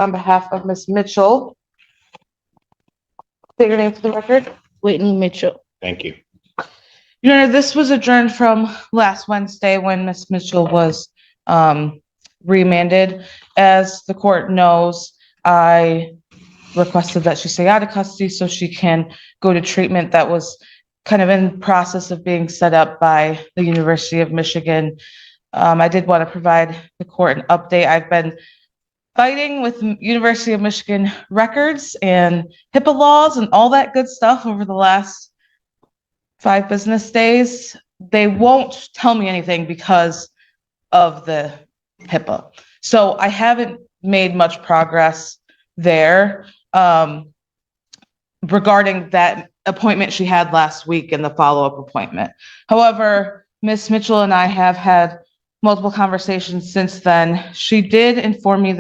on behalf of Ms. Mitchell. State your name for the record. Whitney Mitchell. Thank you. Your Honor, this was adjourned from last Wednesday when Ms. Mitchell was remanded. As the court knows, I requested that she stay out of custody so she can go to treatment that was kind of in process of being set up by the University of Michigan. I did want to provide the court an update. I've been fighting with University of Michigan records and HIPAA laws and all that good stuff over the last 5 business days. They won't tell me anything because of the HIPAA. So I haven't made much progress there regarding that appointment she had last week and the follow-up appointment. However, Ms. Mitchell and I have had multiple conversations since then. She did inform me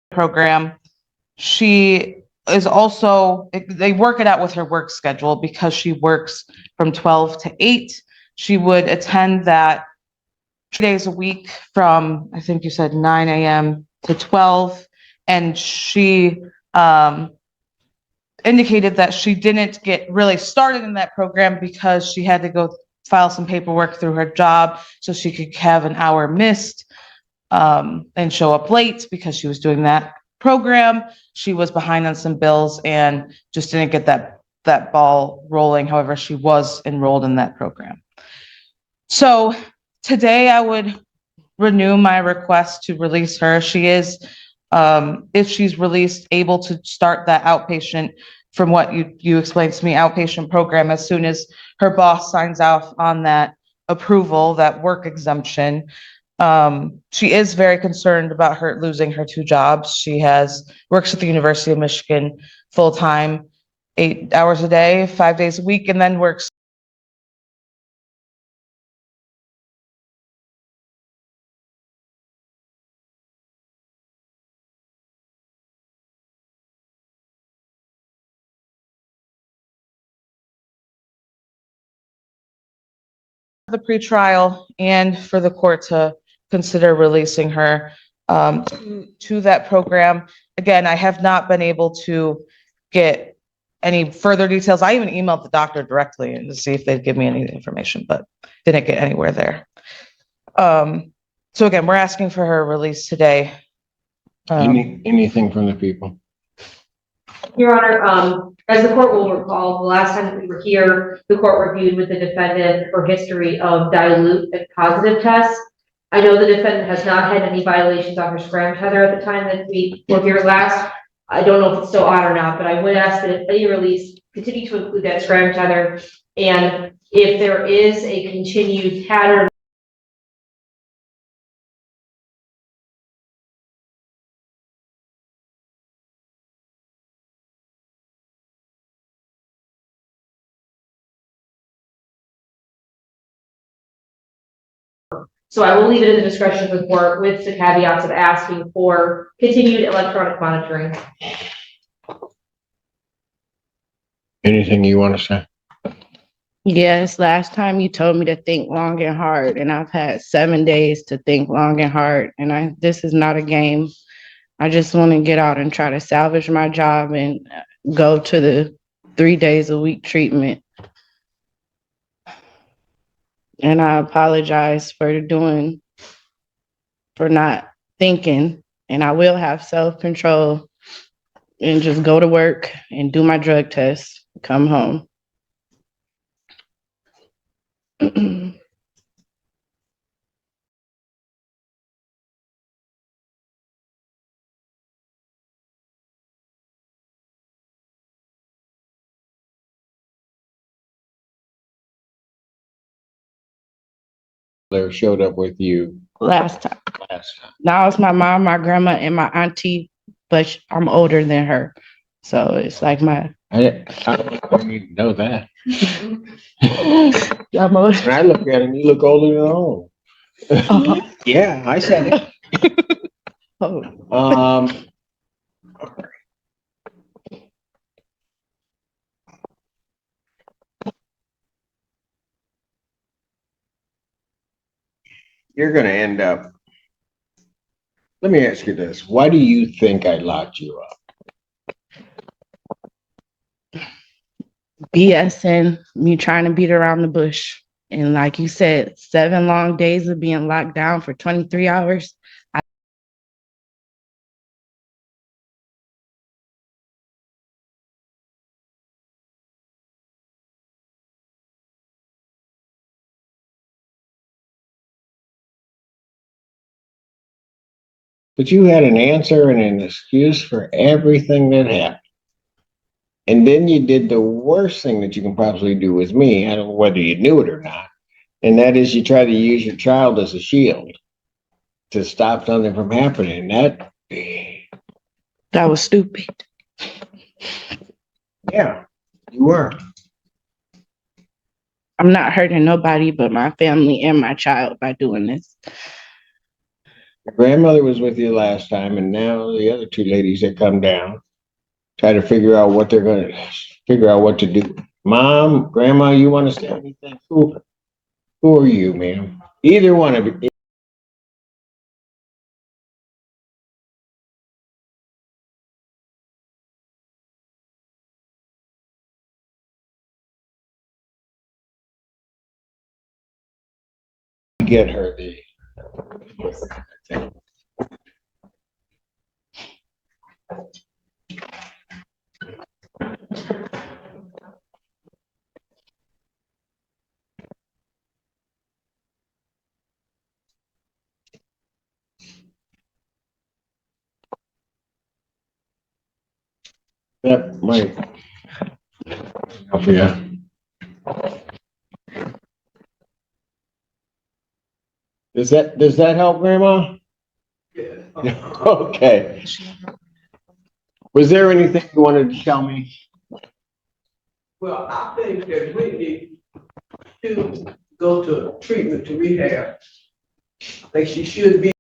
program. She is also, they work it out with her work schedule because she works from 12 to 8. She would attend that 2 days a week from, I think you said 9 a.m. to 12. And she indicated that she didn't get really started in that program because she had to go file some paperwork through her job so she could have an hour missed and show up late because she was doing that program. She was behind on some bills and just didn't get that ball rolling. However, she was enrolled in that program. So today I would renew my request to release her. She is, if she's released, able to start that outpatient, from what you explained to me, outpatient program as soon as her boss signs off on that approval, that work exemption. She is very concerned about her losing her 2 jobs. She works at the University of Michigan full-time, 8 hours a day, 5 days a week, and then works the pretrial and for the court to consider releasing her to that program. Again, I have not been able to get any further details. I even emailed the doctor directly and to see if they'd give me any information, but didn't get anywhere there. So again, we're asking for her release today. Anything from the people? Your Honor, as the court will recall, the last time that we were here, the court reviewed with the defendant her history of dilute and positive tests. I know the defendant has not had any violations on her scram tether at the time that we were here last. I don't know if it's still on or not, but I would ask that if any release continue to include that scram tether, and if there is a continued pattern So I will leave it in the discretion of the court with the caveats of asking for continued electronic monitoring. Anything you want to say? Yes, last time you told me to think long and hard, and I've had 7 days to think long and hard, and this is not a game. I just want to get out and try to salvage my job and go to the 3 days a week treatment. And I apologize for not thinking, and I will have self-control and just go to work and do my drug test, come home. They showed up with you Last time. last time. Now it's my mom, my grandma, and my auntie, but I'm older than her. So it's like I don't even know that. I'm older. When I look at him, you look older than all. Yeah, I said it. Oh, You're gonna end up. Let me ask you this. Why do you think I locked you up? BSing, me trying to beat around the bush. And like you said, 7 long days of being locked down for 23 hours. But you had an answer and an excuse for everything that happened. And then you did the worst thing that you can possibly do with me. I don't know whether you knew it or not. And that is you try to use your child as a shield to stop something from happening. That was stupid. Yeah, you were. I'm not hurting nobody but my family and my child by doing this. Your grandmother was with you last time, and now the other two ladies that come down try to figure out what they're going to figure out what to do. Mom, grandma, you want to say anything? Who are you, ma'am? Either one of you. Get her the. That might help you. Does that help, Grandma? Yeah. Okay. Was there anything you wanted to tell me? Well, I think that Whitney should go to treatment, to rehab. I think she should be.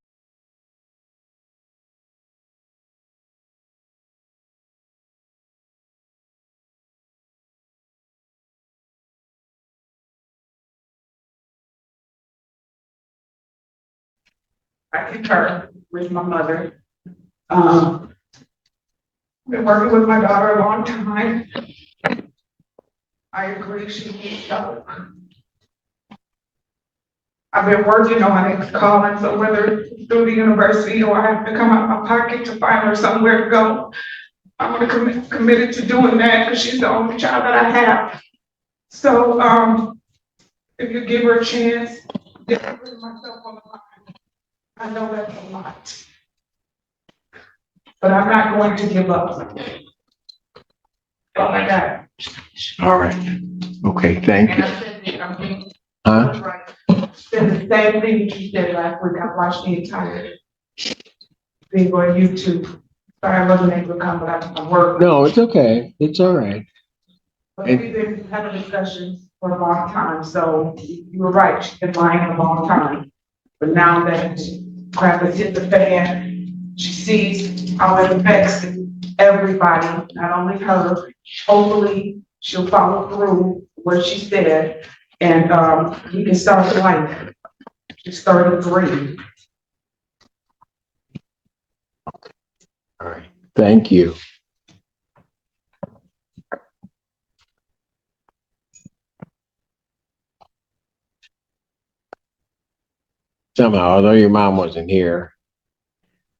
I concur with my mother. Been working with my daughter a long time. I agree she needs help. I've been working on it, calling, so whether through the university or I have to come out of my pocket to find her somewhere to go. I'm gonna committed to doing that because she's the only child that I have. So, if you give her a chance, just put myself on the line. I know that's a lot. But I'm not going to give up. Oh my God. All right. Okay, thank And you. I said that I'm being Huh? right. Said the same thing that you said last week. I watched the entire thing on YouTube. Sorry, I wasn't able to come, but I'm working. No, it's okay. It's all right. But we've been having discussions for a long time, so you were right, she's been lying a long time. But now that crap has hit the fan, she sees how it affects everybody, not only her. Hopefully, she'll follow through what she said, and we can start life. She started great. All right. Thank you. Somehow, although your mom wasn't here,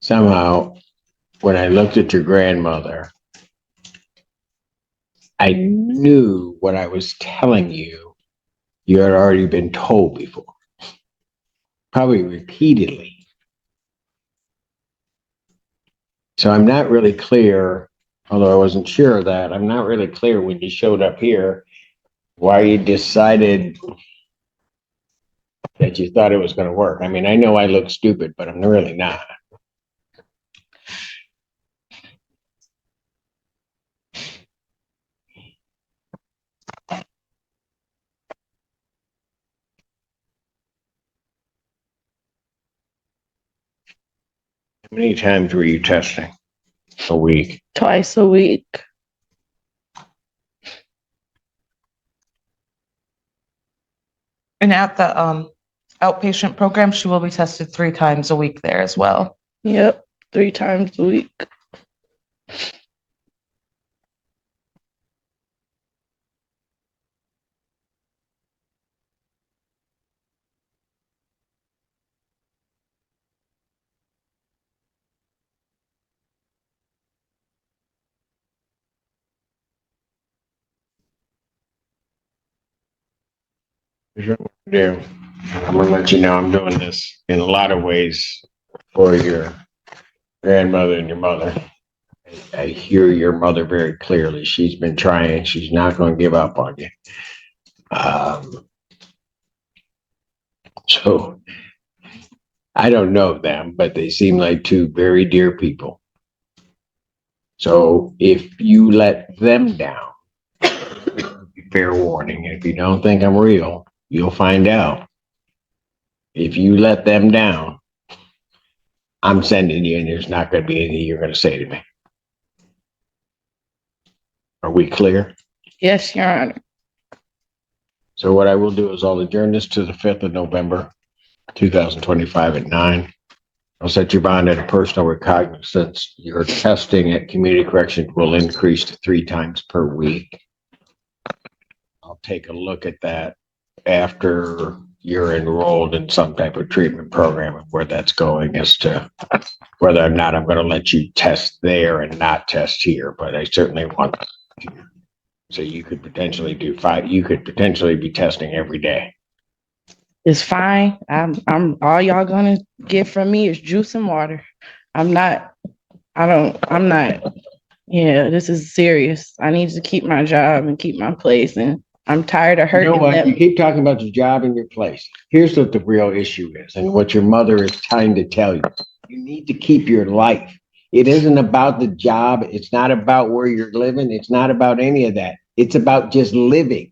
somehow, when I looked at your grandmother, I knew what I was telling you, you had already been told before, probably repeatedly. So I'm not really clear, although I wasn't sure of that, I'm not really clear when you showed up here, why you decided that you thought it was going to work. I mean, I know I look stupid, but I'm really not. How many times were you testing a week? Twice a week. And at the outpatient program, she will be tested 3 times a week there as well. Yep, 3 times a week. Here's what I'm gonna do. I'm gonna let you know I'm doing this in a lot of ways for your grandmother and your mother. I hear your mother very clearly. She's been trying. She's not going to give up on you. So I don't know them, but they seem like 2 very dear people. So if you let them down, fair warning. If you don't think I'm real, you'll find out. If you let them down, I'm sending you, and there's not going to be anything you're going to say to me. Are we clear? Yes, Your Honor. So what I will do is I'll adjourn this to the 5th of November, 2025 at 9. I'll set your bond at a personal recognizance. Your testing at community corrections will increase to 3 times per week. I'll take a look at that after you're enrolled in some type of treatment program and where that's going as to whether or not I'm going to let you test there and not test here, but I certainly want to. So you could potentially do 5, you could potentially be testing every day. It's fine. I'm all y'all gonna get from me is juice and water. I'm not, yeah, this is serious. I need to keep my job and keep my place, and I'm tired of You hurting know what? them. You keep talking about your job and your place. Here's what the real issue is, and what your mother is trying to tell you. You need to keep your life. It isn't about the job. It's not about where you're living. It's not about any of that. It's about just living.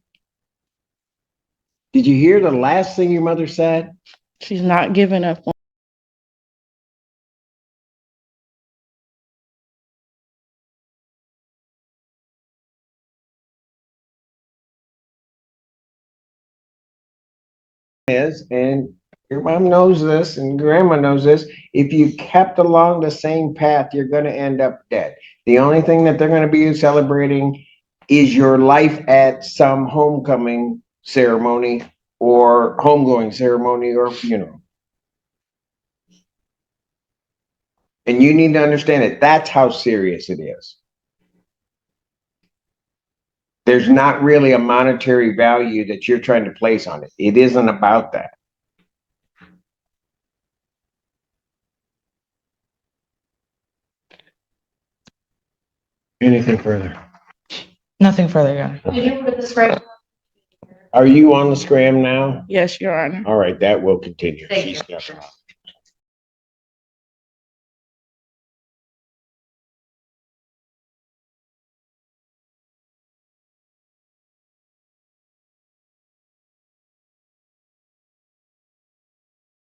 Did you hear the last thing your mother said? She's not giving up on Is, and your mom knows this and grandma knows this, if you kept along the same path, you're going to end up dead. The only thing that they're going to be celebrating is your life at some homecoming ceremony or homegoing ceremony or funeral. And you need to understand that that's how serious it is. There's not really a monetary value that you're trying to place on it. It isn't about that. Anything further? Nothing further, Your Honor. Did you put the script? Are you on the scram now? Yes, Your Honor. All right, that will continue. Thank you. She's got her.